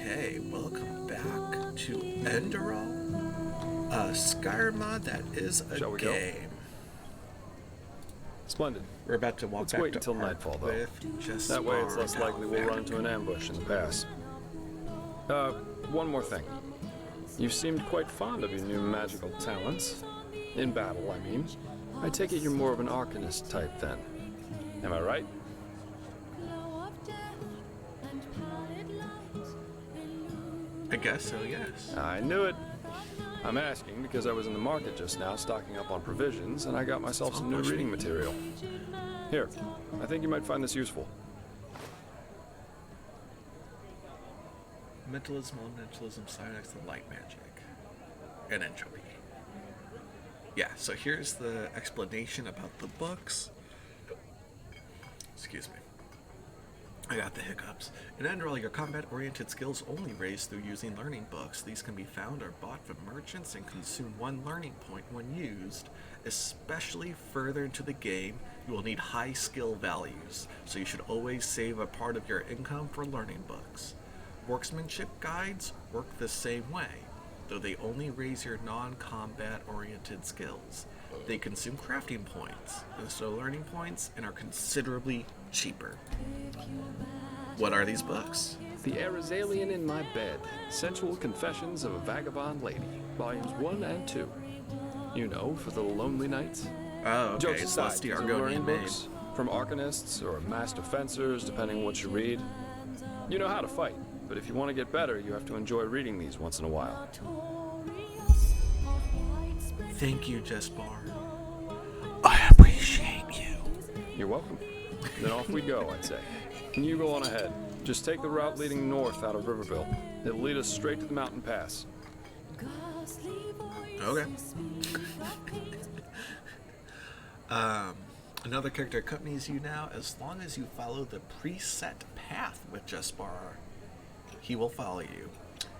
Okay, welcome back to Enderal, a Skyrim mod that is a Shall we go? game. Splendid. We're about to walk Let's back wait to until Ark nightfall, though. with just That way it's less down likely we'll there. run into an ambush in the pass. One more thing. You seemed quite fond of your new magical talents. In battle, I mean. I take it you're more of an arcanist type then. Am I right? I guess so, yes. I knew it. I'm asking because I was in the market just now stocking up on provisions and I got myself some new reading material. Here, I think you might find this useful. Mentalism, elementalism, Psyox, and light magic. And entropy. Yeah, so here's the explanation about the books. Excuse me. I got the hiccups. In Enderal, your combat-oriented skills only raise through using learning books. These can be found or bought from merchants and consume 1 learning point when used. Especially further into the game, you will need high skill values, so you should always save a part of your income for learning books. Workmanship guides work the same way, though they only raise your non-combat oriented skills. They consume crafting points, and so learning points, and are considerably cheaper. What are these books? The Arizalian in My Bed, Sensual Confessions of a Vagabond Lady, Volumes 1 and 2. You know, for the lonely nights. Oh, okay, Jokes so aside, it's the these are Argonian learning maid. books from arcanists or master fencers, depending on what you read. You know how to fight, but if you want to get better, you have to enjoy reading these once in a while. Thank you, Jespar. I appreciate you. You're welcome. Then off we go, I'd say. And you go on ahead. Just take the route leading north out of Riverville. It'll lead us straight to the mountain pass. Okay. Another character accompanies you now. As long as you follow the preset path with Jespar, he will follow you.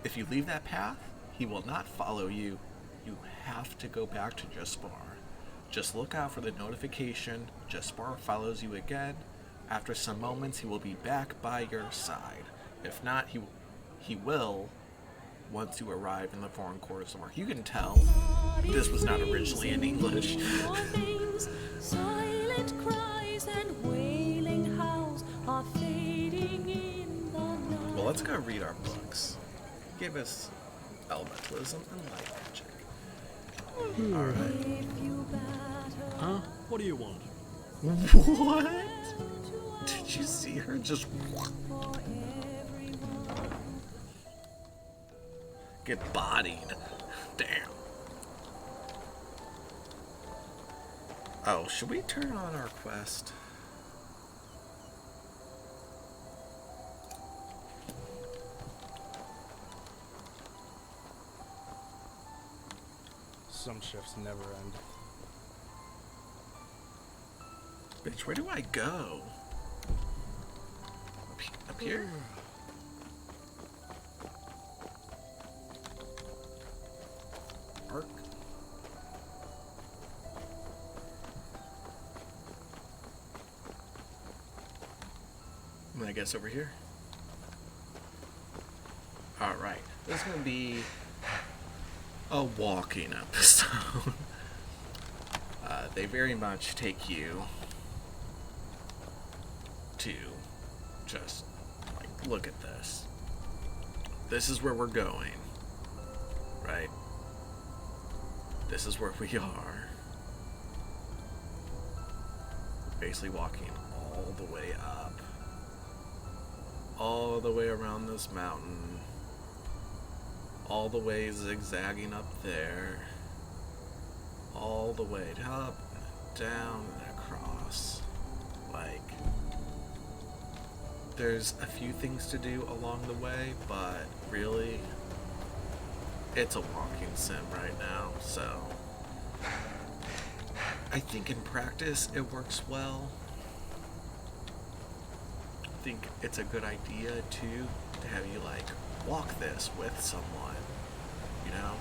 If you leave that path, he will not follow you. You have to go back to Jespar. Just look out for the notification. Jespar follows you again. After some moments, he will be back by your side. If not, he will once you arrive in the foreign quarters of Ark. You can tell this was not originally in English. Silent cries and wailing howls are fading in the night. Well, let's go read our books. Give us elementalism and light magic. Alright. Huh? What do you want? What? Did you see her just get bodied? Damn. Oh, should we turn on our quest? Some shifts never end. Bitch, where do I go? Up here? Ark? I guess over here. Alright. This is going to be a walking episode. They very much take you to just, like, look at this. This is where we're going. Right? This is where we are. Basically walking all the way up. All the way around this mountain. All the way zigzagging up there. All the way up, down, and across. Like, there's a few things to do along the way, but really, it's a walking sim right now, so I think in practice it works well. I think it's a good idea too to have you like walk this with someone, you know?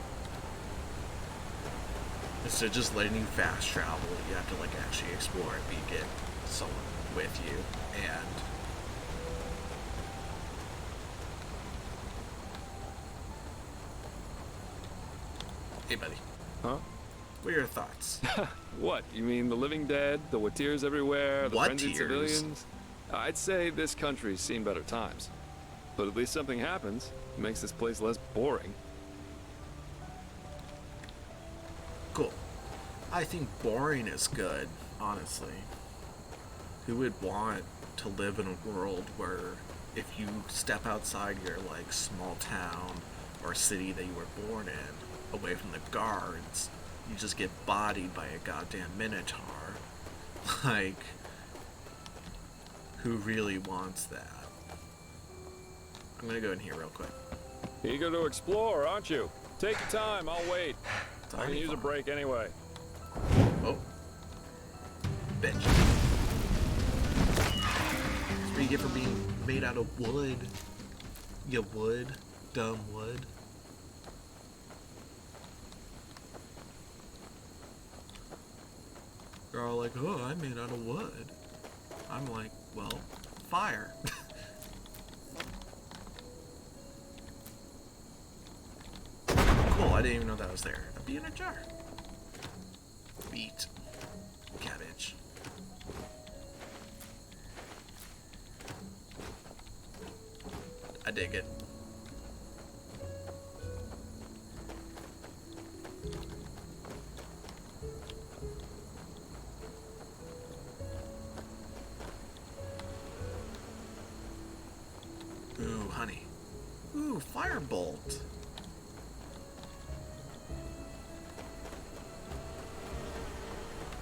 Instead of just letting you fast travel, you have to like actually explore it, but you get someone with you. And Hey, buddy. Huh? What are your thoughts? What? You mean the living dead, the watirs everywhere, the What frenzied tears? civilians? I'd say this country's seen better times. But at least something happens. It makes this place less boring. Cool. I think boring is good, honestly. Who would want to live in a world where if you step outside your like small town or city that you were born in, away from the guards, you just get bodied by a goddamn minotaur? Like, who really wants that? I'm gonna go in here real quick. Eager to explore, aren't you? Take your time, I'll wait. It's I can already use a fun. break anyway. Oh. Bitch. That's what you get for being made out of wood. You wood. Dumb wood. They're all like, oh, I'm made out of wood. I'm like, well, fire. Cool, I didn't even know that was there. A bee in a jar. Beet. Cabbage. I dig it. Ooh, honey. Ooh, firebolt.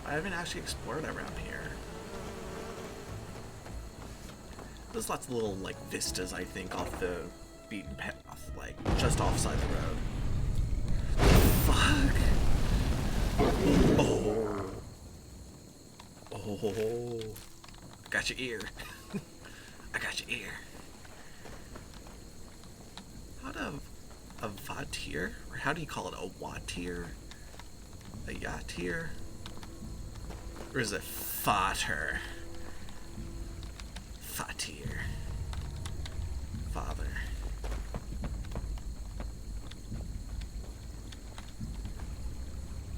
I haven't actually explored around here. There's lots of little, like, vistas, I think, off the beaten path, like, just offside the road. Fuck! Oh. Oh. Got your ear. I got your ear. How do a vatir? Or how do you call it? A watir? A yatir? Or is it fater? Fatir. Father.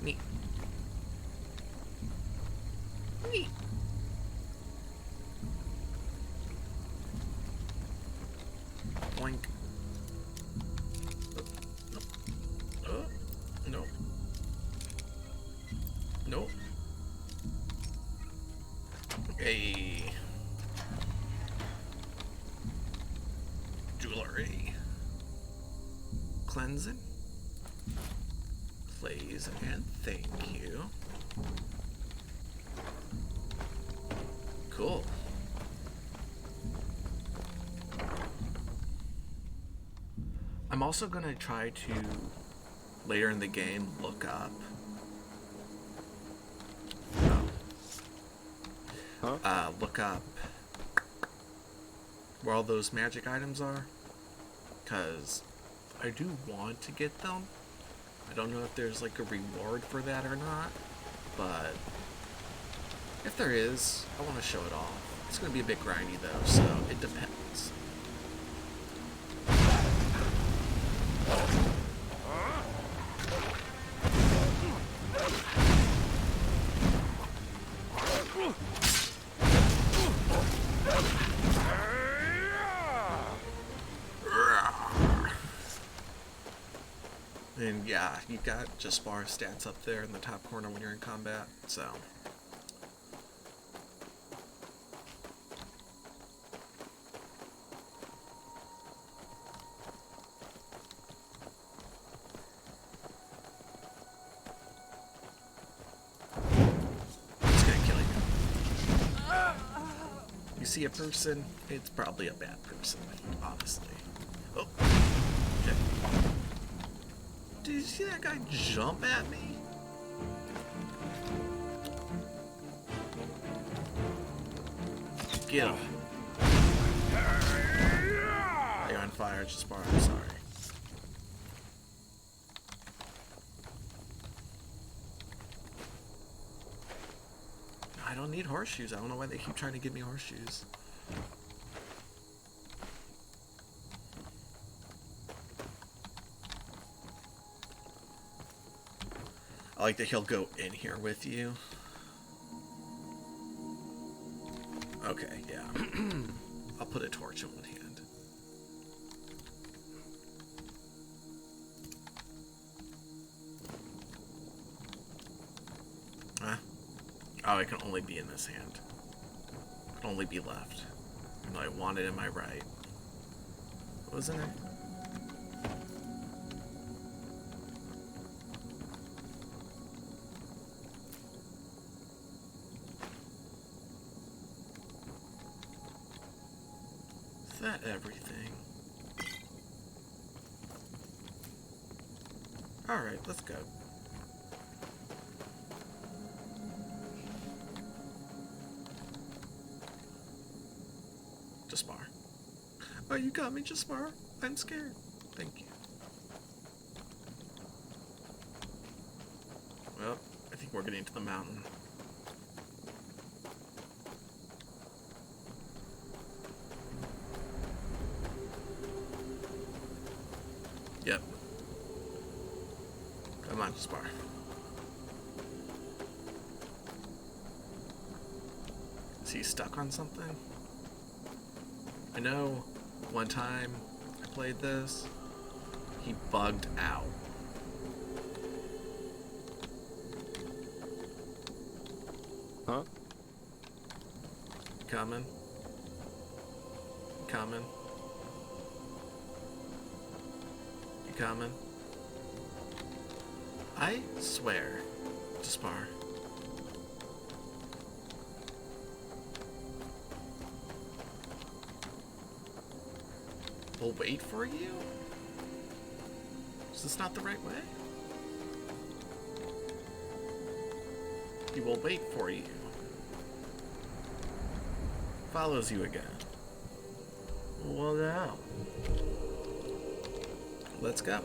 Neat. Neat. Boink. Oh, no. No. Hey. Jewelry. Cleansing. Please and thank you. Cool. I'm also gonna try to, later in the game, look up look up where all those magic items are, because I do want to get them. I don't know if there's like a reward for that or not, but if there is, I want to show it off. It's going to be a bit grindy though, so it depends. And yeah, you got just bar stats up there in the top corner when you're in combat, so. It's gonna kill you. You see a person, it's probably a bad person, honestly. Oh, okay. Did you see that guy jump at me? Get him. You're on fire, just bar, I'm sorry. I don't need horseshoes. I don't know why they keep trying to give me horseshoes. I like that he'll go in here with you. Okay, yeah. I'll put a torch in one hand. Huh? Oh, it can only be in this hand. It can only be left. And I want it in my right. Wasn't it? Is that everything? Alright, let's go. Jaspar. Oh, you got me, Jaspar. I'm scared. Thank you. Well, I think we're getting to the mountain. Yep. Come on, Jaspar. Is he stuck on something? I know one time I played this, he bugged out. Huh? Coming? Coming? You coming? I swear, Jaspar. We'll wait for you? Is this not the right way? He will wait for you. Follows you again. Well, now. Let's go.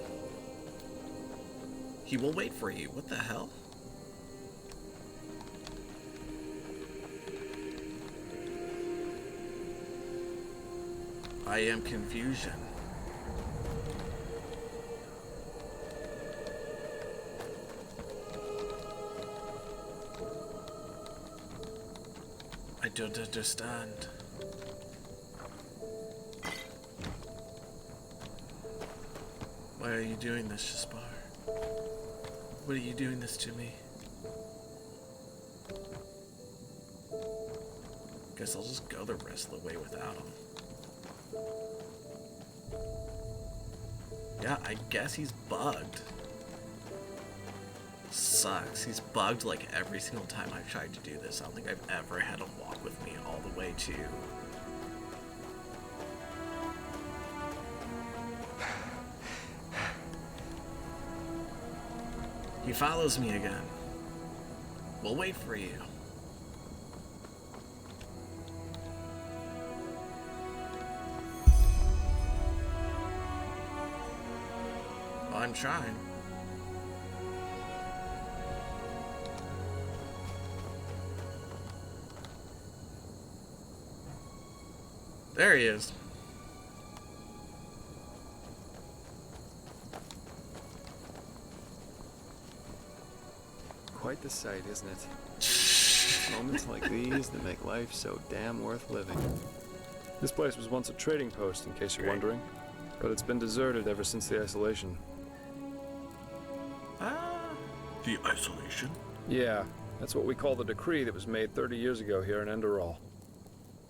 He will wait for you. What the hell? I am confusion. I don't understand. Why are you doing this, Jaspar? What are you doing this to me? Guess I'll just go the rest of the way without him. Yeah, I guess he's bugged. Sucks. He's bugged like every single time I've tried to do this. I don't think I've ever had him walk with me all the way to... He follows me again. We'll wait for you. Well, I'm trying. There he is. Quite the sight, isn't it? It's moments like these that make life so damn worth living. This place was once a trading post, in case you're wondering, but it's been deserted ever since the isolation. The isolation? Yeah, that's what we call the decree that was made 30 years ago here in Enderal.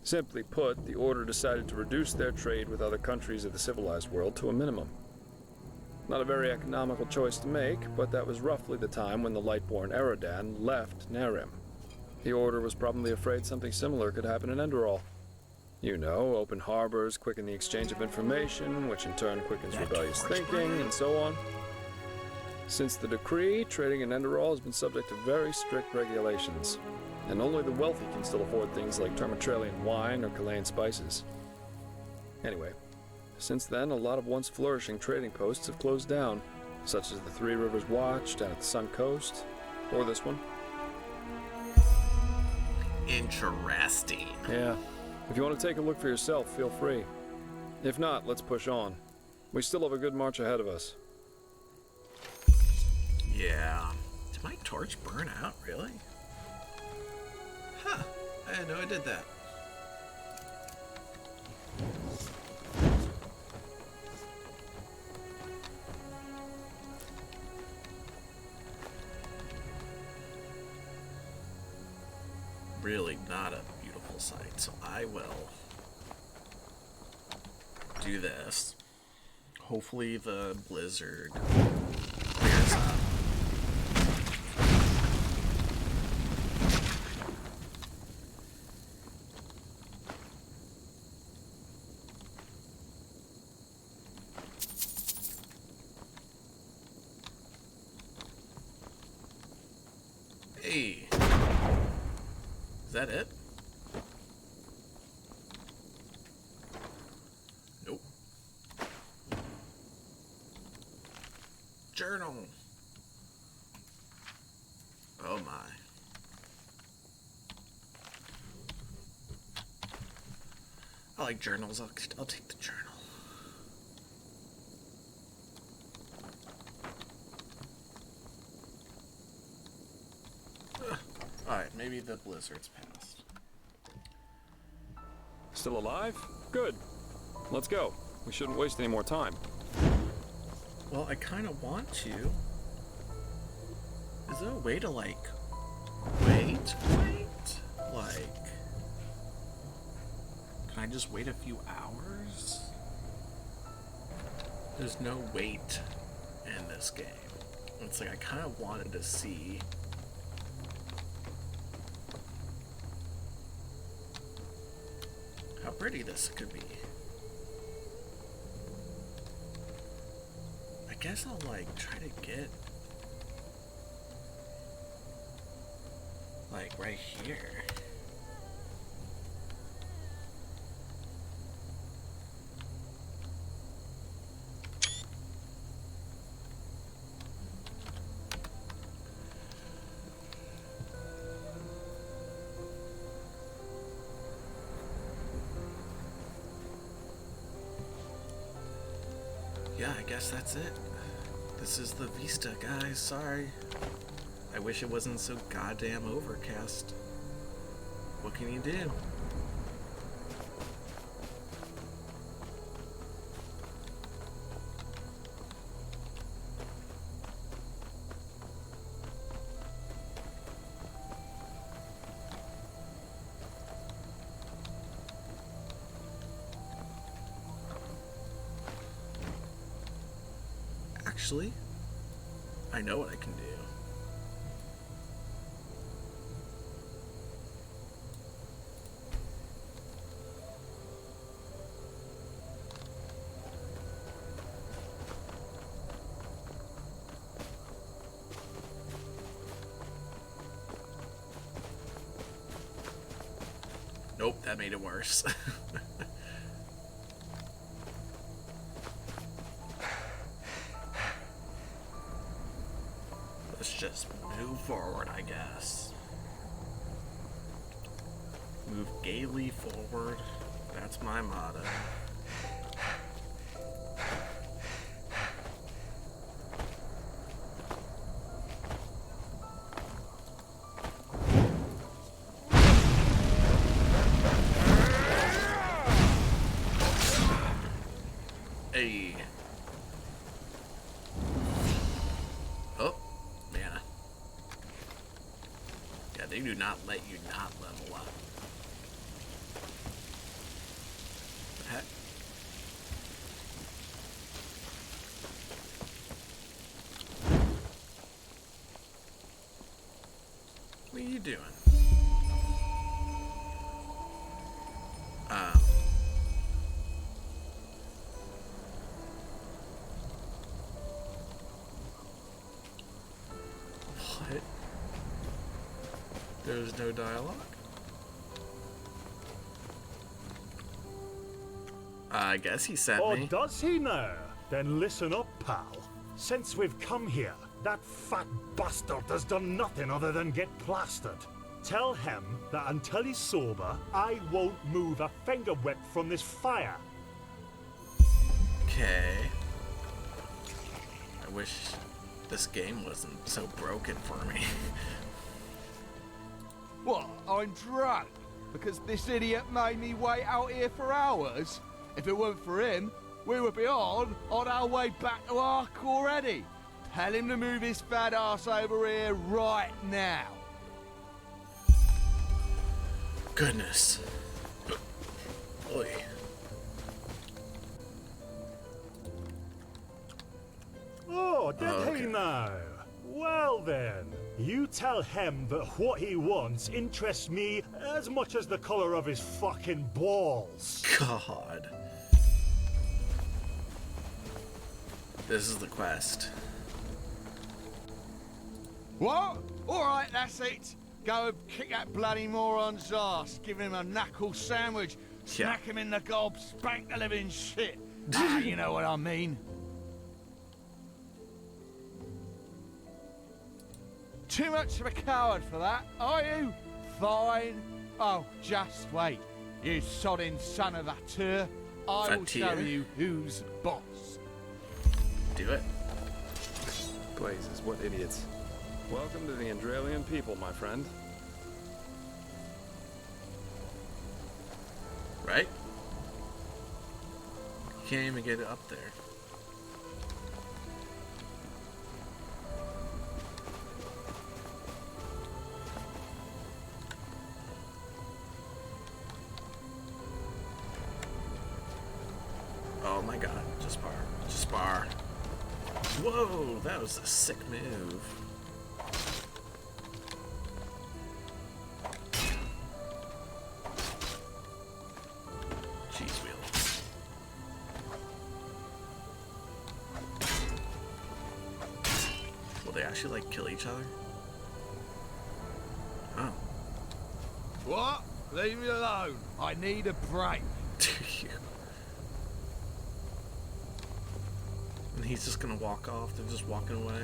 Simply put, the Order decided to reduce their trade with other countries of the civilized world to a minimum. Not a very economical choice to make, but that was roughly the time when the Lightborn Eridan left Narim. The Order was probably afraid something similar could happen in Enderal. You know, open harbors quicken the exchange of information, which in turn quickens rebellious thinking, and so on. Since the decree, trading in Enderal has been subject to very strict regulations, and only the wealthy can still afford things like Termatralian wine or Chilean spices. Anyway, since then, a lot of once flourishing trading posts have closed down, such as the Three Rivers Watch down at the Sun Coast, or this one. Interesting. Yeah, if you want to take a look for yourself, feel free. If not, let's push on. We still have a good march ahead of us. Yeah. Did my torch burn out, really? Huh, I didn't know I did that. Really not a beautiful sight, so I will do this. Hopefully the blizzard clears up. Hey, is that it? Nope. Journal. Oh my. I like journals. I'll take the journal. Alright, maybe the blizzard's passed. Still alive? Good. Let's go. We shouldn't waste any more time. Well, I kind of want to. Is there a way to, like, wait? Like, can I just wait a few hours? There's no wait in this game. It's like I kind of wanted to see how pretty this could be. I guess I'll like try to get like right here. Yeah, I guess that's it. This is the Vista, guys. Sorry. I wish it wasn't so goddamn overcast. What can you do? Actually, I know what I can do. Nope, that made it worse. Let's just move forward, I guess. Move gaily forward. That's my motto. Hey. Oh, mana. Yeah, they do not let you not level up. The heck? What are you doing? What? There's no dialogue? I guess he sent Or me. does he now? Then listen up, pal. Since we've come here, that fat bastard has done nothing other than get plastered. Tell him that until he's sober, I won't move a finger whip from this fire. Okay. I wish this game wasn't so broken for me. What, I'm drunk? Because this idiot made me wait out here for hours? If it weren't for him, we would be on our way back to Ark already. Tell him to move his fat ass over here right now. Goodness. Oy. Oh, did okay. he now? Well then, you tell him that what he wants interests me as much as the color of his fucking balls. God. This is the quest. What? Alright, that's it. Go and kick that bloody moron's ass. Give him a knuckle sandwich. Smack him in the gob. Spank the living shit. You know what I mean. Too much of a coward for that, are you? Fine. Oh, just wait. You sodding son of a tur. I will show Fatir. you who's boss. Do it. Blazes, what idiots. Welcome to the Enderalian people, my friend. Right? You can't even get it up there. Oh my god, just bar. Just bar. Whoa, that was a sick move. Cheese wheel. Will they actually like kill each other? Oh. What? Leave me alone. I need a break. Do you? And he's just gonna walk off. They're just walking away.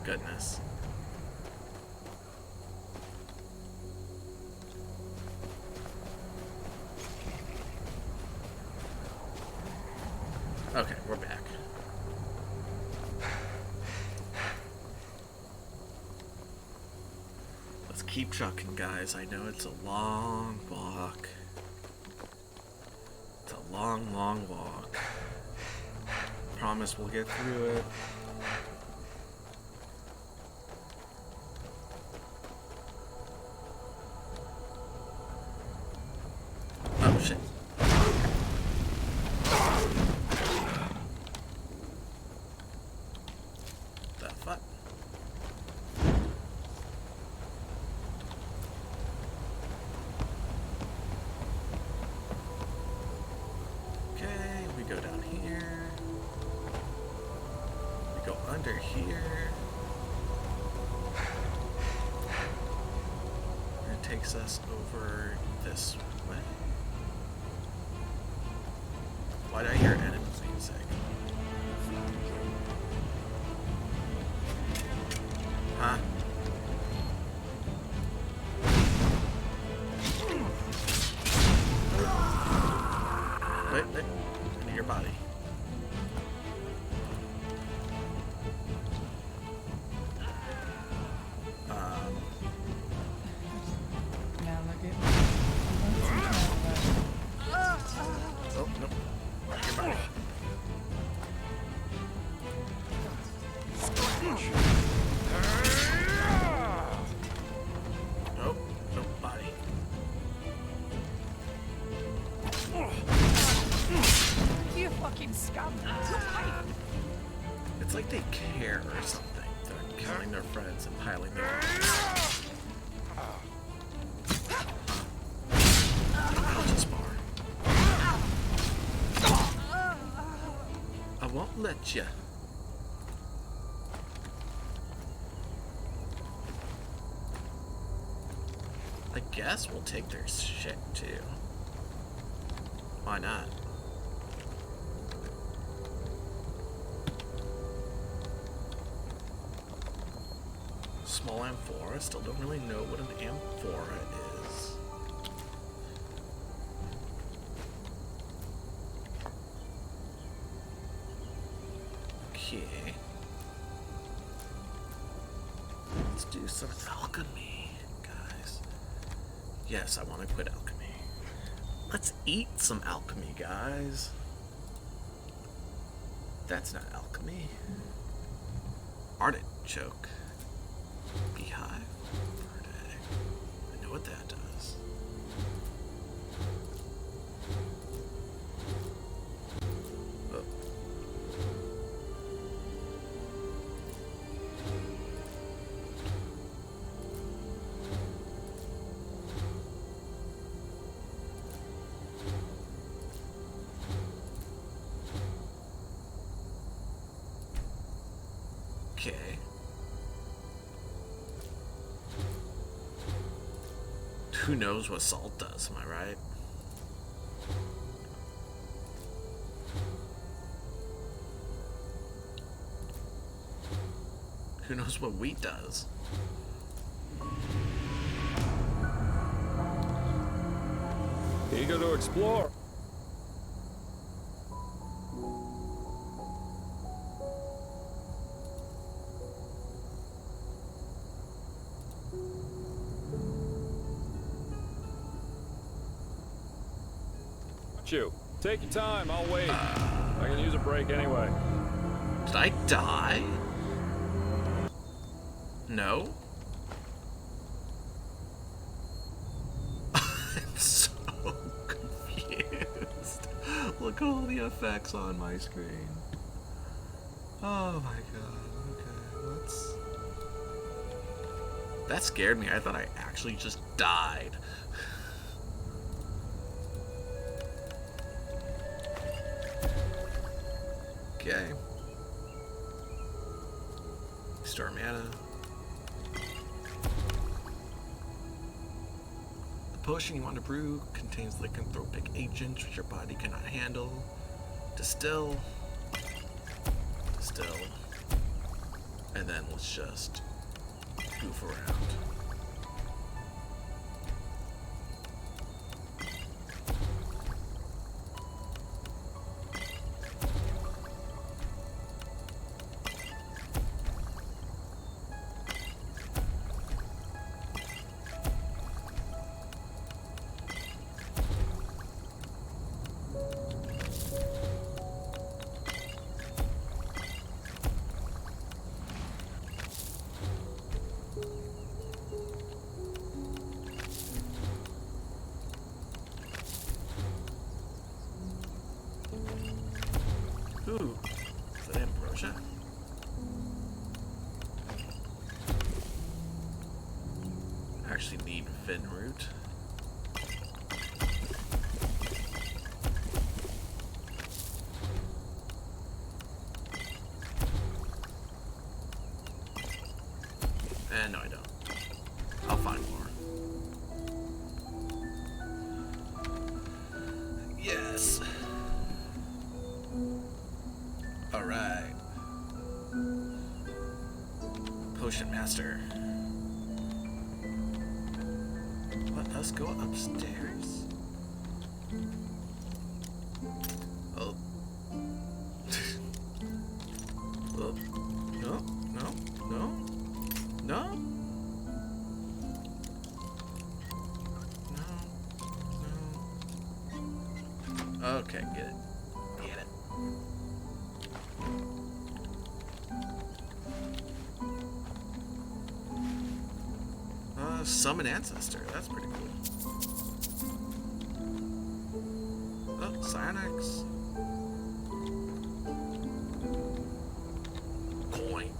Goodness. Okay, we're back. Let's keep trucking, guys. I know it's a long walk. It's a long, long walk. Promise we'll get through it. Oh shit. The fuck? Okay, we go down here. We go under here. And it takes us over this way. Why did I hear enemy music? Huh? Wait, into your body. Now look at Oh, no. Your body. Oh, no body. you fucking scum. It's like they care or something. They're killing their friends and piling their... I'll just bar. I won't let you. I guess we'll take their shit too. Why not? Small amphora. Still don't really know what an amphora is. Okay. do some alchemy, guys. Yes, I want to quit alchemy. Let's eat some alchemy, guys. That's not alchemy. Artichoke. Beehive. Bird egg. I know what that does. Oh. Okay. Who knows what salt does, am I right? Who knows what wheat does? Eager to explore. You. Take your time, I'll wait. I can use a break anyway. Did I die? No? I'm so confused. Look at all the effects on my screen. Oh my god. Okay, let's... That scared me. I thought I actually just died. Okay. Store mana. The potion you want to brew contains lycanthropic agents which your body cannot handle. Distill. Distill. And then let's just goof around. Ooh, is that ambrosia? I actually need Fin root. No, I don't. I'll find more. Yes. Alright. Potion Master. Let us go upstairs. Oh. Oh. No, no, no, no. No. Okay, get it. Get it. Summon Ancestor. That's pretty cool. Oh, Cyanax. Coin.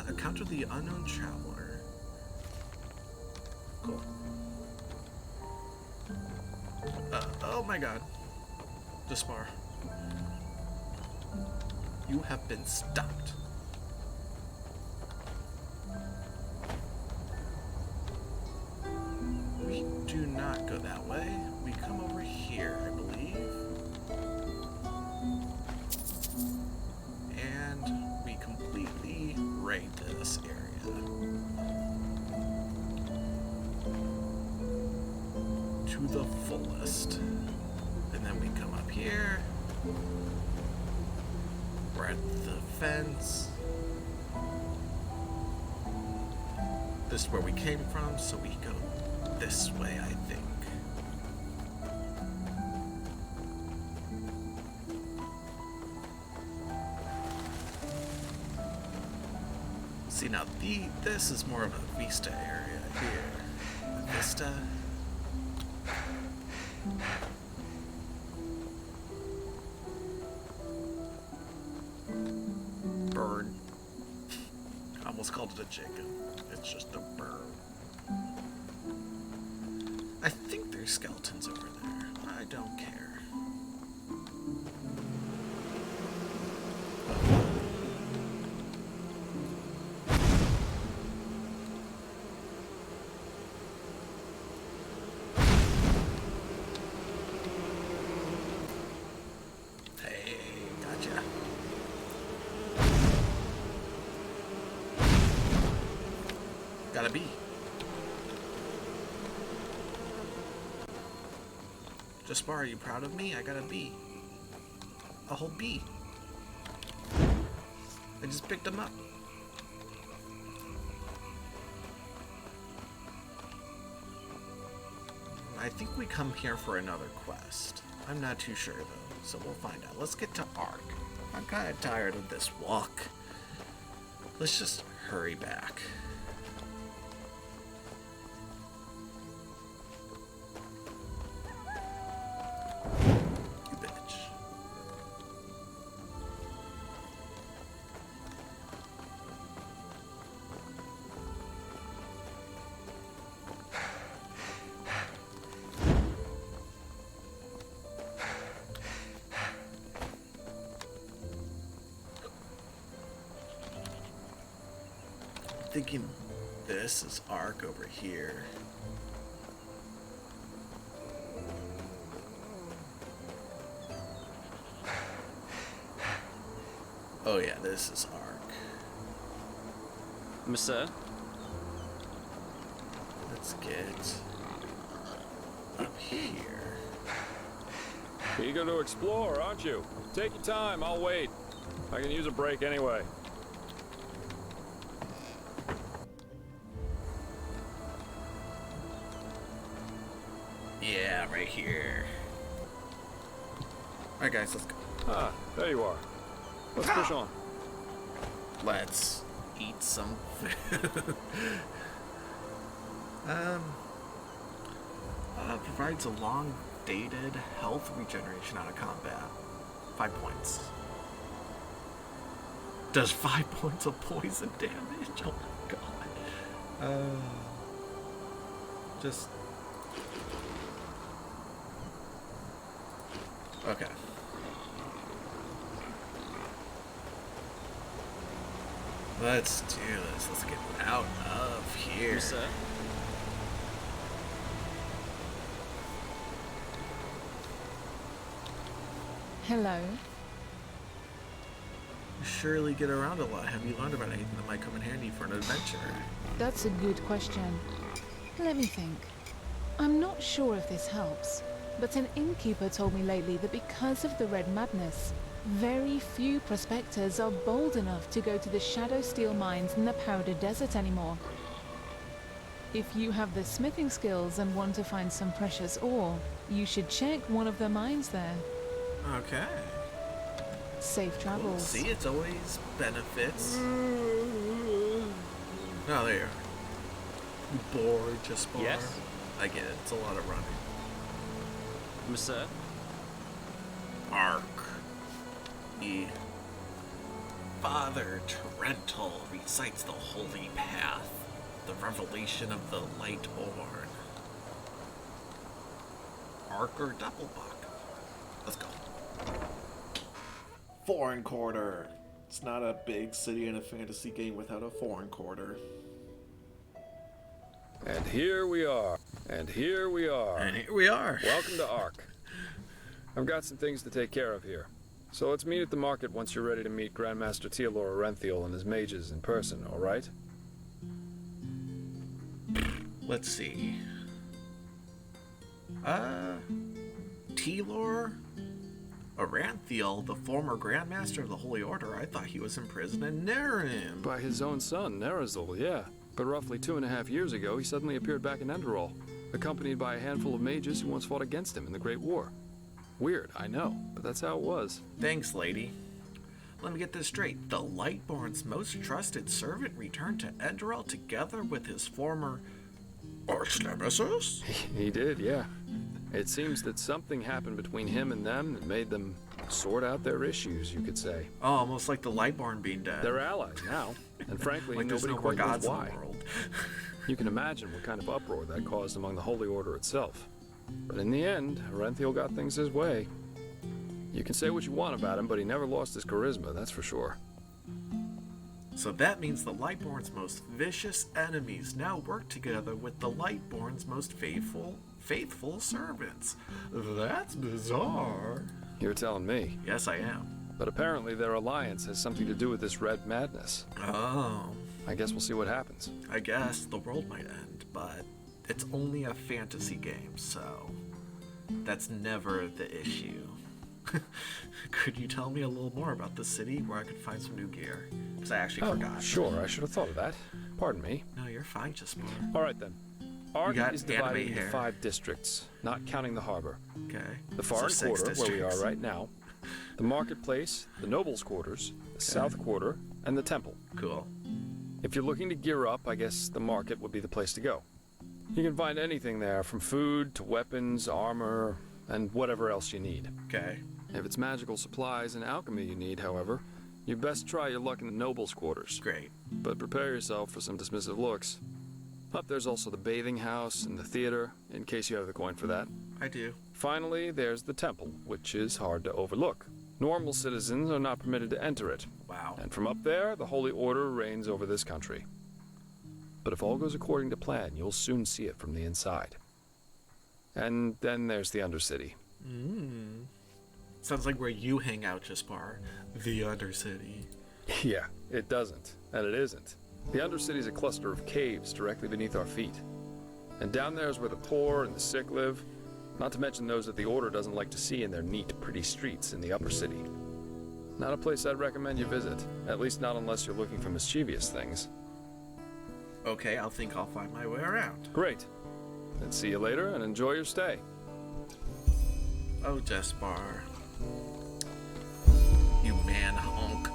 Encounter the unknown traveler. Cool. Oh my god. Dispar. You have been stopped. We do not go that way. We come over here, I believe. And we completely raid this area. To the fullest. I And then we come up here. We're at the fence. This is where we came from, so we go this way, I think. See, now this is more of a vista area here. Vista. Bird. I almost called it a chicken. It's just a bird. I think there's skeletons over there. I don't care. Hey, gotcha. Got a bee. Jaspar, are you proud of me? I got a bee. A whole bee. I just picked him up. I think we come here for another quest. I'm not too sure though, so we'll find out. Let's get to Ark. I'm kind of tired of this walk. Let's just hurry back. You bitch. Thinking this is Ark over here. Oh yeah, this is Ark. Monsieur? Let's get up here. Eager to explore, aren't you? Take your time, I'll wait. I can use a break anyway. Yeah, right here. Alright guys, let's go. Ah, there you are. Let's push on. Let's eat some food. Provides a long dated health regeneration out of combat. 5 points. Does 5 points of poison damage? Oh my god. Just. Okay. Let's do this. Let's get out of here. Monsieur? Hello. Surely get around a lot. Have you learned about anything that might come in handy for an adventure? That's a good question. Let me think. I'm not sure if this helps, but an innkeeper told me lately that because of the Red Madness, very few prospectors are bold enough to go to the Shadow Steel mines in the Powder Desert anymore. If you have the smithing skills and want to find some precious ore, you should check one of the mines there. Okay. Safe travels. See, it's always benefits. Oh, there you are. You bored, just bored. Yes? I get it. It's a lot of running. Monsieur? Ark. The Father Tarental recites the holy path, the revelation of the Lightborn. Ark or Doppelbach? Let's go. Foreign quarter. It's not a big city in a fantasy game without a foreign quarter. And here we are. And here we are. And here we are. Welcome to Ark. I've got some things to take care of here. So let's meet at the market once you're ready to meet Grandmaster Tealor Orenthiel and his mages in person, alright? Telor? Aranthiel, the former Grand Master of the Holy Order, I thought he was in prison in Nerim. By his own son, Nerazul, yeah. But roughly 2.5 years ago, he suddenly appeared back in Enderal, accompanied by a handful of mages who once fought against him in the Great War. Weird, I know, but that's how it was. Thanks, lady. Let me get this straight. The Lightborn's most trusted servant returned to Enderal together with his former arch-nemesis? He did, yeah. It seems that something happened between him and them that made them sort out their issues, you could say. Oh, almost like the Lightborn being dead. They're allies now, and frankly, like there's nobody no more quite knows gods in why. the world. You can imagine what kind of uproar that caused among the Holy Order itself. But in the end, Arenthiel got things his way. You can say what you want about him, but he never lost his charisma, that's for sure. So that means the Lightborn's most vicious enemies now work together with the Lightborn's most faithful servants. That's bizarre. You're telling me. Yes, I am. But apparently their alliance has something to do with this red madness. Oh. I guess we'll see what happens. I guess the world might end, but it's only a fantasy game, so that's never the issue. Could you tell me a little more about the city where I could find some new gear? Because I actually forgot. Sure, I should have thought of that. Pardon me. No, you're fine, just more. All right then. Ark got is divided anime into hair. 5 districts, not counting the harbor. Okay. The So foreign 6 quarter, where we districts. are right now, the marketplace, the nobles' quarters, the south quarter, and the temple. Cool. If you're looking to gear up, I guess the market would be the place to go. You can find anything there, from food to weapons, armor, and whatever else you need. Okay. If it's magical supplies and alchemy you need, however, you best try your luck in the nobles' quarters. Great. But prepare yourself for some dismissive looks. Up there's also the bathing house and the theater, in case you have the coin for that. I do. Finally, there's the temple, which is hard to overlook. Normal citizens are not permitted to enter it. Wow. And from up there, the Holy Order reigns over this country. But if all goes according to plan, you'll soon see it from the inside. And then there's the Undercity. Sounds like where you hang out, Jaspar. The Undercity. Yeah, it doesn't, and it isn't. The Undercity is a cluster of caves directly beneath our feet. And down there is where the poor and the sick live, not to mention those that the Order doesn't like to see in their neat, pretty streets in the upper city. Not a place I'd recommend you visit, at least not unless you're looking for mischievous things. Okay, I'll find my way around. Great. Then see you later and enjoy your stay. Oh, Jaspar. You man honk.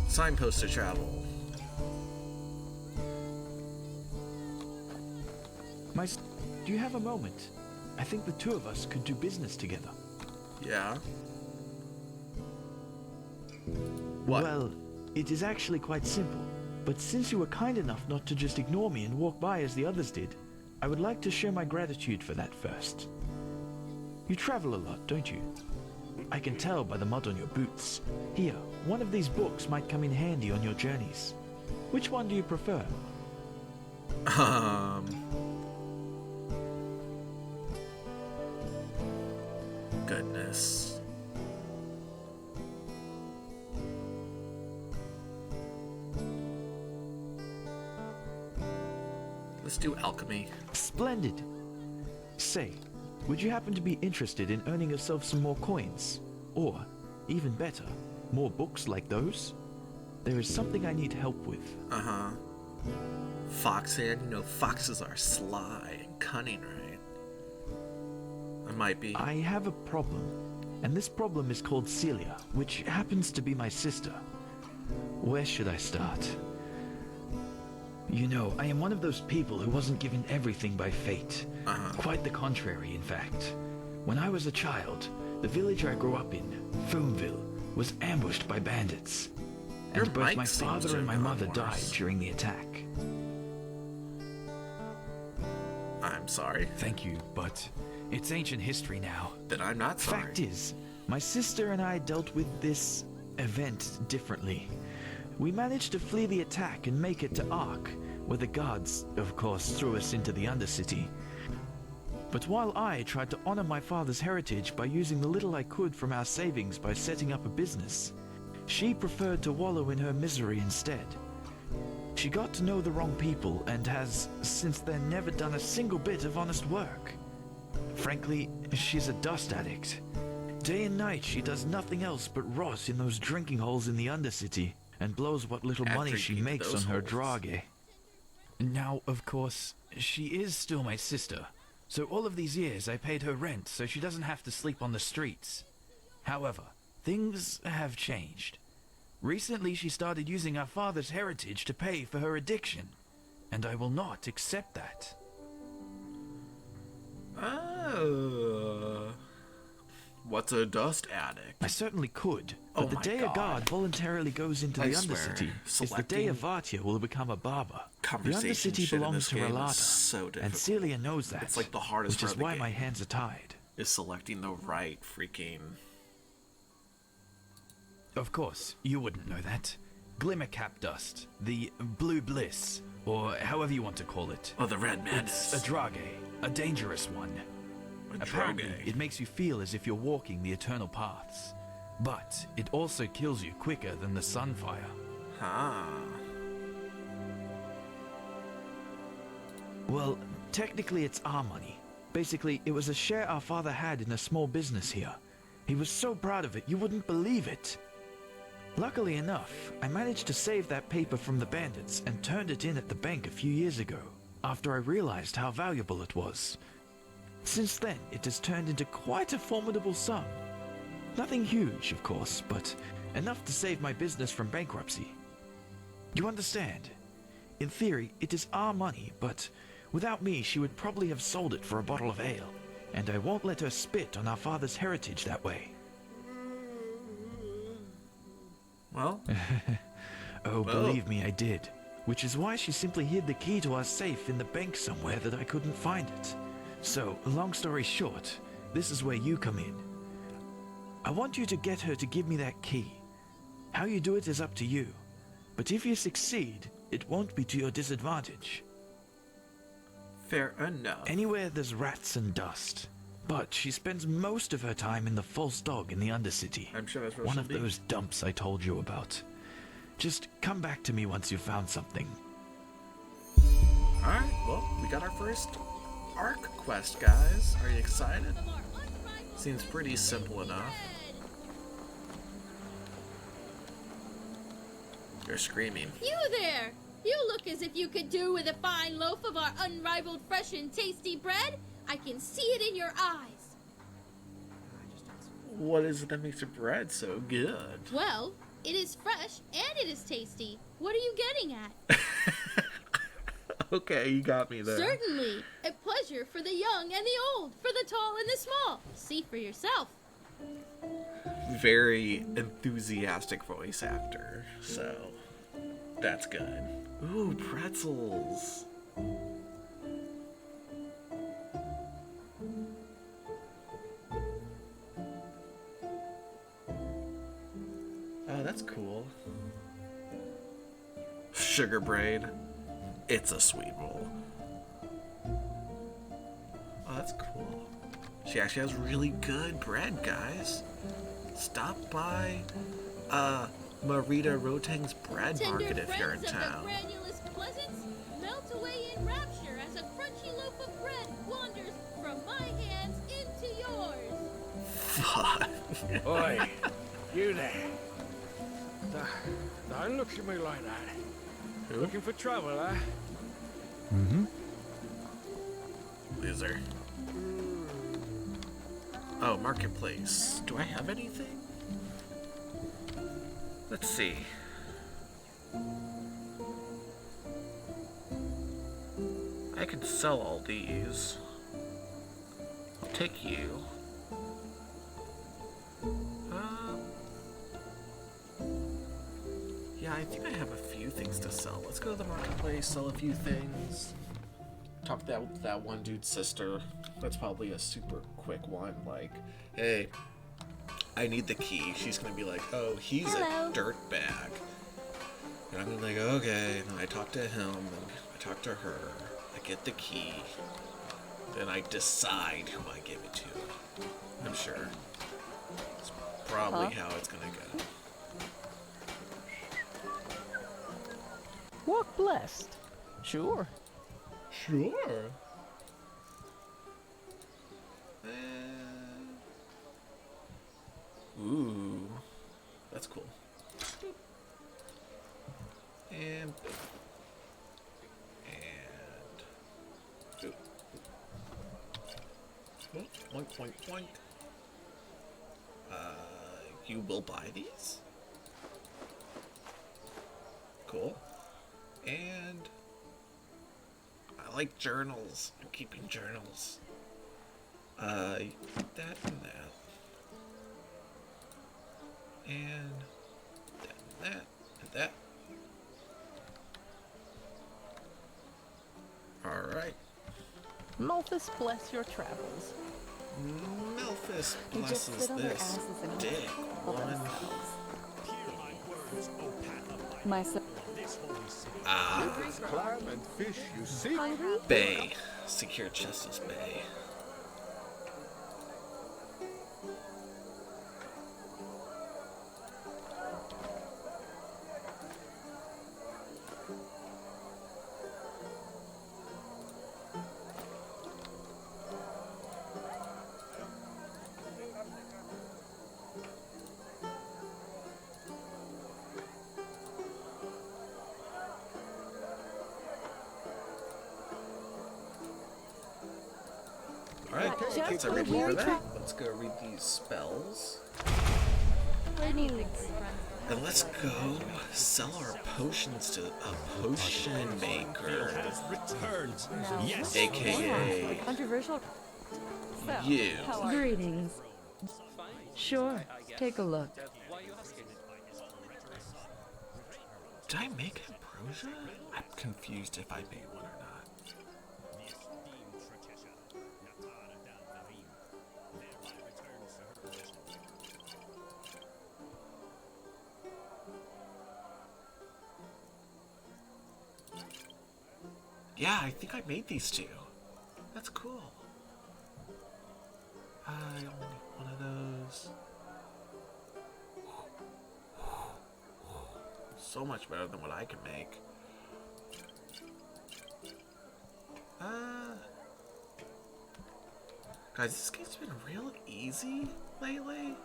Signpost to travel. Do you have a moment? I think the two of us could do business together. Yeah. What? Well, it is actually quite simple. But since you were kind enough not to just ignore me and walk by as the others did, I would like to show my gratitude for that first. You travel a lot, don't you? I can tell by the mud on your boots. Here, one of these books might come in handy on your journeys. Which one do you prefer? Goodness. Let's do alchemy. Splendid! Say, would you happen to be interested in earning yourself some more coins? Or, even better, more books like those? There is something I need help with. Uh-huh. Foxhead, you know foxes are sly and cunning, right? I might be. I have a problem, and this problem is called Celia, which happens to be my sister. Where should I start? You know, I am one of those people who wasn't given everything by fate. Quite the contrary, in fact. When I was a child, the village I grew up in, Foamville, was ambushed by bandits. Your And both mic my seems father to and my have mother gotten died worse. during the attack. I'm sorry. Thank you, but it's ancient history now. Then I'm not sorry. Fact is, my sister and I dealt with this event differently. We managed to flee the attack and make it to Ark, where the guards, of course, threw us into the Undercity. But while I tried to honor my father's heritage by using the little I could from our savings by setting up a business, she preferred to wallow in her misery instead. She got to know the wrong people and has, since then, never done a single bit of honest work. Frankly, she's a dust addict. Day and night, she does nothing else but rot in those drinking holes in the Undercity and blows what little At money she drinking makes on those her holes. drage. Now, of course, she is still my sister, so all of these years I paid her rent so she doesn't have to sleep on the streets. However, things have changed. Recently she started using our father's heritage to pay for her addiction, and I will not accept that. What's a dust addict? I certainly could, but Oh the my day God. a god voluntarily goes into I the swear, Undercity is the selecting day a Vatia will become a barber. The conversation Undercity shit in belongs this to game is Relata, so and difficult. Celia knows that, It's like the hardest which part is of the why my game. hands are tied. Is selecting the right freaking... Of course, you wouldn't know that. Glimmercap dust, the blue bliss, or however you want to call it. Oh, the red madness. It's a drage, a dangerous one. A Apparently, droge. it makes you feel as if you're walking the eternal paths. But it also kills you quicker than the sunfire. Ah. Well, technically it's our money. Basically, it was a share our father had in a small business here. He was so proud of it, you wouldn't believe it. Luckily enough, I managed to save that paper from the bandits and turned it in at the bank a few years ago, after I realized how valuable it was. Since then, it has turned into quite a formidable sum. Nothing huge, of course, but enough to save my business from bankruptcy. You understand? In theory, it is our money, but without me, she would probably have sold it for a bottle of ale, and I won't let her spit on our father's heritage that way. Well, Oh, believe me, I did. Which is why she simply hid the key to our safe in the bank somewhere that I couldn't find it. So, long story short, this is where you come in. I want you to get her to give me that key. How you do it is up to you. But if you succeed, it won't be to your disadvantage. fair enough. Anywhere there's rats and dust. But she spends most of her time in the false dog in the Undercity. I'm sure that's where One she'll of be. those dumps I told you about. Just come back to me once you've found something. Alright, well, we got our first arc quest, guys. Are you excited? Seems pretty simple enough. You're screaming. You there! You look as if you could do with a fine loaf of our unrivaled fresh and tasty bread. I can see it in your eyes. What is it that makes your bread so good? Well, it is fresh and it is tasty. What are you getting at? Okay, you got me there. Certainly. A pleasure for the young and the old, for the tall and the small. See for yourself. Very enthusiastic voice actor, so that's good. Ooh, pretzels. Oh, that's cool. Sugar braid. It's a sweet roll. Oh, that's cool. She actually has really good bread, guys. Stop by, Marita Rotang's bread Tender market if you're in friends of town. the granulous pleasance, melt away in rapture as a crunchy loaf of bread wanders from my hands into yours. Fuck. Oi, you there. Don't look at me like that. Who? Looking for trouble, eh? Loser. Oh, marketplace. Do I have anything? Let's see. I can sell all these. I'll take you. Yeah, I think I have a few things to sell. Let's go to the marketplace, sell a few things. Talk to that one dude's sister. That's probably a super quick one. Like, hey, I need the key. She's gonna be like, oh, he's Hello. a dirtbag. And I'm gonna be like, okay. And I talk to him, and I talk to her. I get the key. Then I decide who I give it to. I'm sure. It's probably how it's gonna go. Walk blessed. Sure. Sure. Ooh, that's cool. And boink, boink, boink. You will buy these? Cool. And I like journals. I'm keeping journals. That and that. And that and that. Alright. Malthus bless your travels. Malthus They just blesses sit on their this asses and dick one. My son. Clam and fish, you see? Hungry? Bay. Secure Justice Bay. Alright, thanks everybody for that. Let's go read these spells. And let's go sell our potions to a potion maker. Yes. AKA Controversial. So, you. how are you? Greetings. Sure, take a look. Did I make ambrosia? I'm confused if I made one or not. Yeah, I think I made these two. That's cool. I only need one of those. So much better than what I can make. Guys, this game's been real easy lately.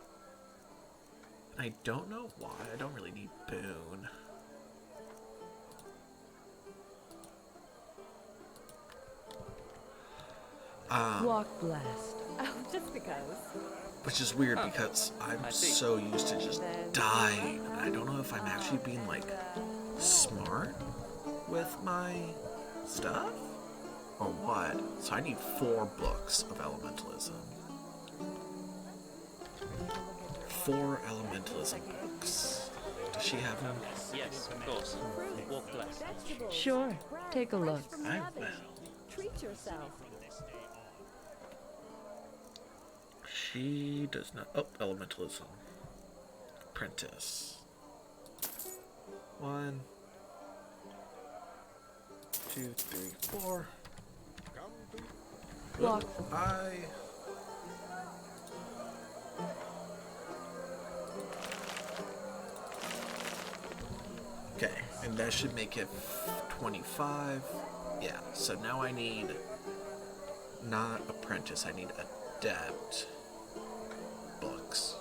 And I don't know why. I don't really need Boon. Walk blessed. Oh, just because. Which is weird because I'm so used to just dying. And I don't know if I'm actually being like smart with my stuff or what. So I need 4 books of elementalism. 4 elementalism books. Does she have them? Yes, of course. Walk blessed. Sure, take a look. I will. Treat yourself. She does not. Oh, elementalism. Apprentice. 1, 2, 3, 4. Walk. Okay, and that should make it 25. Yeah, so now I need not apprentice, I need adept books.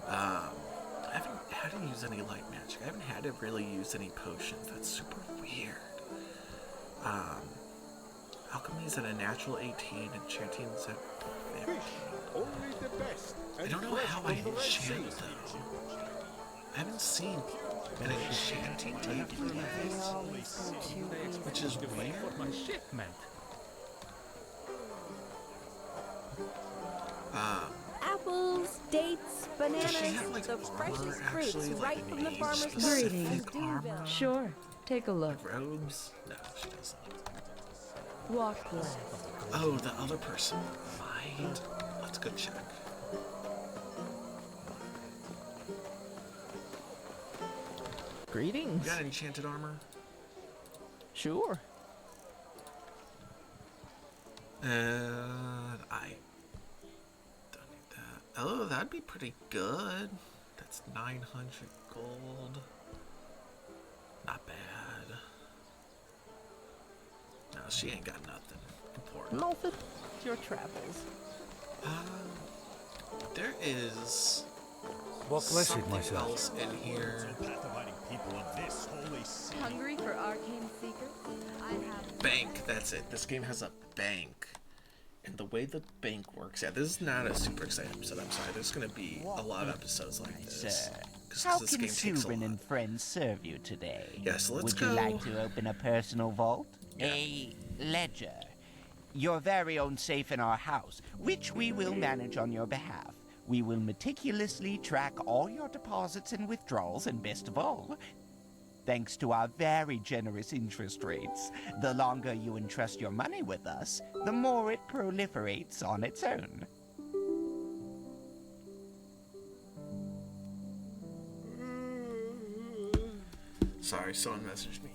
I haven't had to use any light magic. I haven't had to really use any potions. That's super weird. Alchemy's at a natural 18, enchanting's at 15. Only the best. I don't know how I enchant though. I haven't seen an enchanting table yet, which is weird. What my ship meant. Apples, dates, bananas, Does she have, like, the armor, freshest fruits actually, like, right from the an farmer's age-specific Greetings. armor? Sure, take a look. Robes? No, she doesn't. Walk blessed. Oh, the other person might. Let's go check. Greetings. You got enchanted armor? Sure. And I don't need that. Oh, that'd be pretty good. That's 900 gold. Not bad. No, she ain't got nothing important. Malthus, your travels. There is bless it, something myself. else in here. Hungry for arcane secrets? I have Bank, that's it. This game has a bank. And the way the bank works, yeah, this is not a super exciting episode, I'm sorry. There's going to be a lot of episodes like this. Sir, 'Cause how this can game takes a Subin lot. and friends serve you today? Yeah, so let's Would go. you like to open a personal vault? A ledger. Your very own safe in our house, which we will manage on your behalf. We will meticulously track all your deposits and withdrawals, and best of all, thanks to our very generous interest rates, the longer you entrust your money with us, the more it proliferates on its own. Sorry, someone messaged me.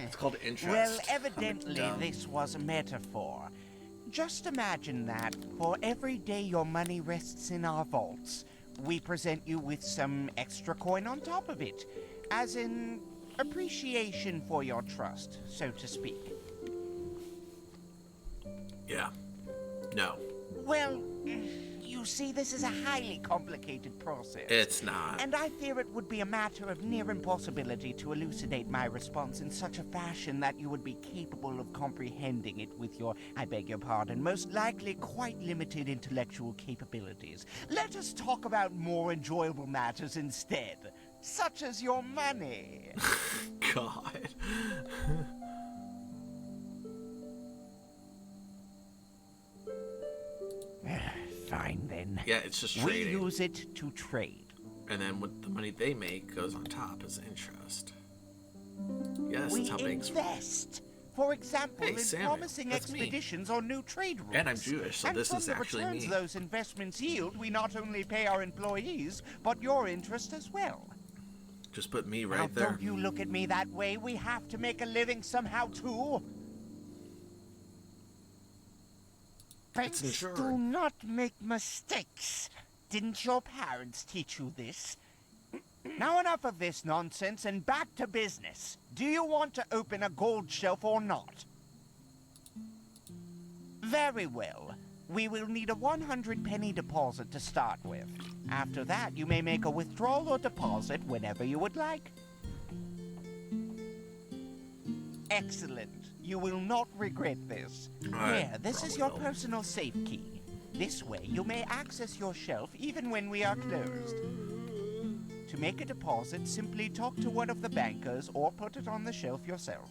It's called interest. Well, I'm evidently dumb. this was a metaphor. Just imagine that for every day your money rests in our vaults, we present you with some extra coin on top of it, as in appreciation for your trust, so to speak. Yeah. No. Well, you see, this is a highly complicated process. It's not. And I fear it would be a matter of near impossibility to elucidate my response in such a fashion that you would be capable of comprehending it with your, I beg your pardon, most likely quite limited intellectual capabilities. Let us talk about more enjoyable matters instead, such as your money. God. Fine then. Yeah, it's just We trading. use it to trade. And then what the money they make goes on top as interest. Yes, We that's how banks work. invest. For example, Hey, in Sammy, promising that's me. expeditions or new trade routes. And I'm Jewish, so and this from is the actually returns me. those investments yield, we not only pay our employees, but your interest as well. Just put me Now, right there. don't you look at me that way. We have to make a living somehow, too. It's Banks insured. do not make mistakes. Didn't your parents teach you this? Now enough of this nonsense and back to business. Do you want to open a gold shelf or not? Very well. We will need a 100 penny deposit to start with. After that, you may make a withdrawal or deposit whenever you would like. Excellent. You will not regret this. Here, this is your personal safe key. This way, you may access your shelf even when we are closed. To make a deposit, simply talk to one of the bankers or put it on the shelf yourself.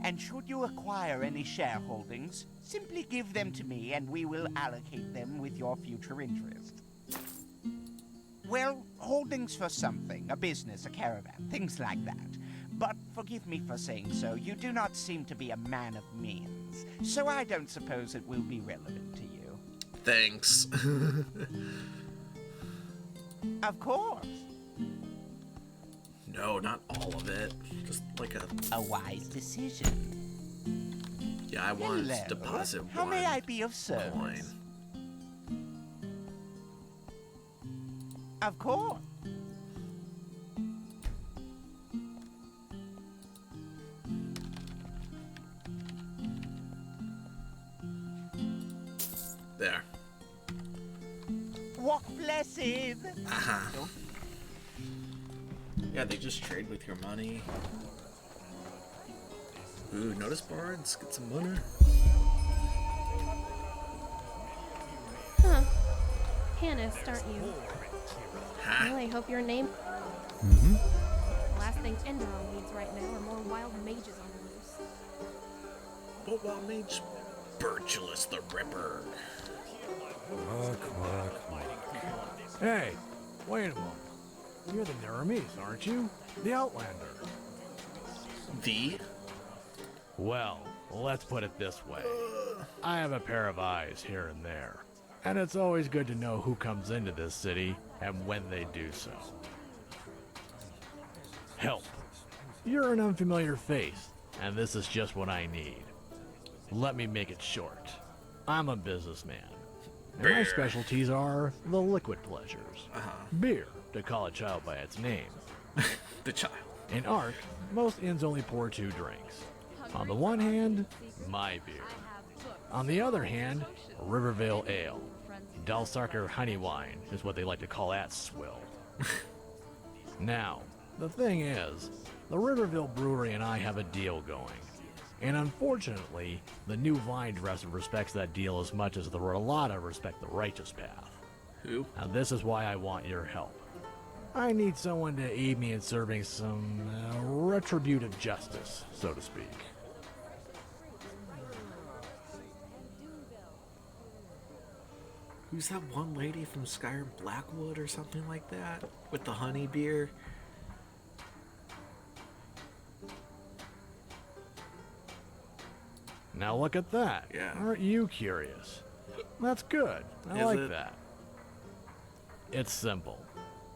And should you acquire any shareholdings, simply give them to me and we will allocate them with your future interest. Well, holdings for something, a business, a caravan, things like that. But forgive me for saying so, you do not seem to be a man of means, so I don't suppose it will be relevant to you. Thanks. Of course. No, not all of it. Just like a wise decision. Yeah, I want Hello. to deposit How one may I be of service? coin. Of course. There. Walk blessed. Uh-huh. Yeah, they just trade with your money. Ooh, notice bards, get some money. Huh. Pianist, aren't you? Huh? Well, I hope your name. Mm-hmm. The last thing Enderal needs right now are more wild mages on the loose. What wild mage? Virtuous the Ripper. Hey, wait a moment. You're the Naramis, aren't you? The Outlander. The? Well, let's put it this way. I have a pair of eyes here and there, and it's always good to know who comes into this city and when they do so. Help. You're an unfamiliar face, and this is just what I need. Let me make it short. I'm a businessman, and my specialties are the liquid pleasures. Beer, to call a child by its name. The child. In Ark, most inns only pour 2 drinks. On the one hand, my beer. On the other hand, Rivervale Ale. Dulsarker honey wine is what they like to call that swill. Now, the thing is, the Riverville Brewery and I have a deal going. And unfortunately, the new vine dresser respects that deal as much as the Rolata respect the righteous path. Who? Now this is why I want your help. I need someone to aid me in serving some retributive justice, so to speak. Who's that one lady from Skyrim Blackwood or something like that? With the honey beer? Now look at that. Yeah. Aren't you curious? That's good. I Is like it? that. It's simple.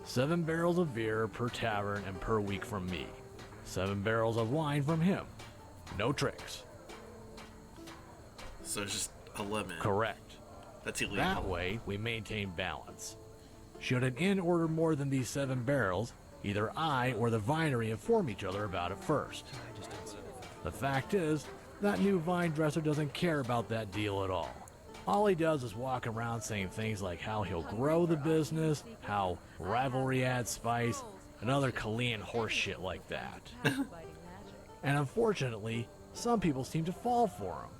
7 barrels of beer per tavern and per week from me. 7 barrels of wine from him. No tricks. So it's just a limit. Correct. That's illegal. That way, we maintain balance. Should an inn order more than these 7 barrels, either I or the vinery inform each other about it first. The fact is, that new vine dresser doesn't care about that deal at all. All he does is walk around saying things like how he'll grow the business, how rivalry adds spice, and other Kalian horse shit like that. And unfortunately, some people seem to fall for him.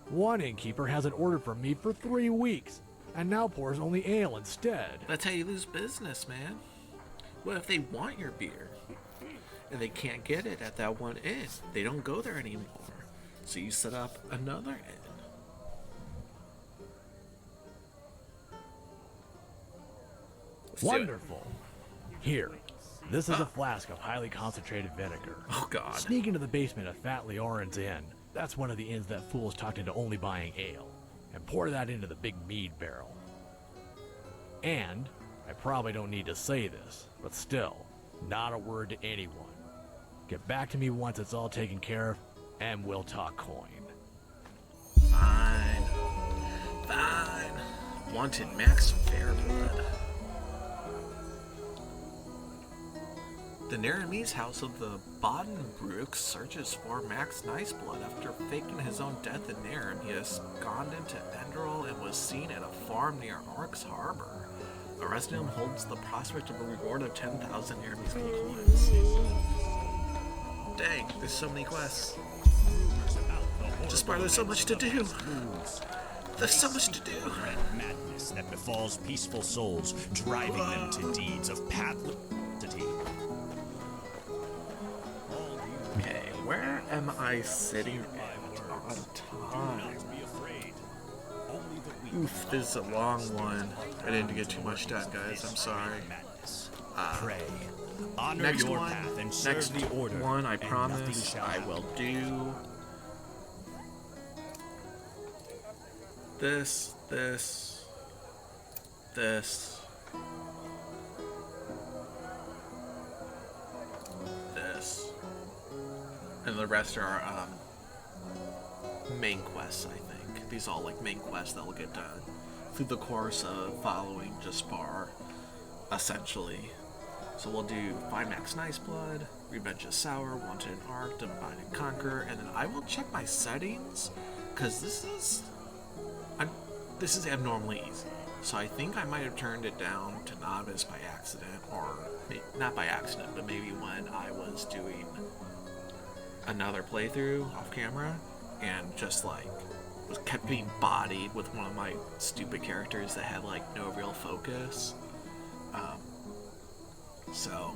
One innkeeper hasn't ordered from me for 3 weeks, and now pours only ale instead. That's how you lose business, man. What if they want your beer? And they can't get it at that one inn? They don't go there anymore. So you set up another inn. Let's do it. Wonderful. Here, this is a flask of highly concentrated vinegar. Oh, God. Sneak into the basement of Fat Leorin's Inn. That's one of the inns that fools talked into only buying ale. And pour that into the big mead barrel. And, I probably don't need to say this, but still, not a word to anyone. Get back to me once it's all taken care of, and we'll talk coin. Fine. Fine. Wanted Max Fairblood. The Naramese house of the Bodenbrook searches for Max Niceblood. After faking his own death in Naram, he has gone into Enderal and was seen at a farm near Ark's Harbor. Arresting him holds the prospect of a reward of 10,000 Naramese gold coins. Dang, there's so many quests. Just bar, there's so much to do. There's so much to do. Madness that befalls peaceful souls, driving them to deeds of pathlessity. Okay, where am I sitting at on time? Oof, this is a long one. I didn't get too much done, guys. I'm sorry. Pray. Honor Next your one, path and serve next the order, one, I and promise nothing shall I will do. This. This. And the rest are main quests, I think. These are all like main quests that will get done through the course of following Jaspar, essentially. So we'll do Find Max Niceblood, Revenge of Sour, Wanted in Ark, Divide and Conquer, and then I will check my settings, because this is abnormally easy. So I think I might have turned it down to Novice by accident, or not by accident, but maybe when I was doing another playthrough off camera, and just like kept being bodied with one of my stupid characters that had like no real focus. So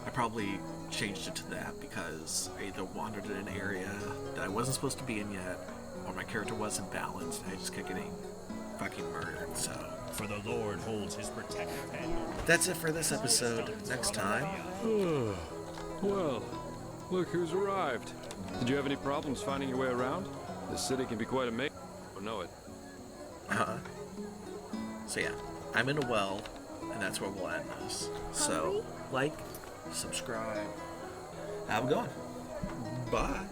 I probably changed it to that because I either wandered in an area that I wasn't supposed to be in yet, or my character wasn't balanced and I just kept getting fucking murdered. So for the Lord holds his protective hand. That's it for this episode. Next time. Well, look who's arrived. Did you have any problems finding your way around? This city can be quite amazing. I know it. So yeah, I'm in a well, and that's where we'll end this. So, like, subscribe. Have a good one. Bye.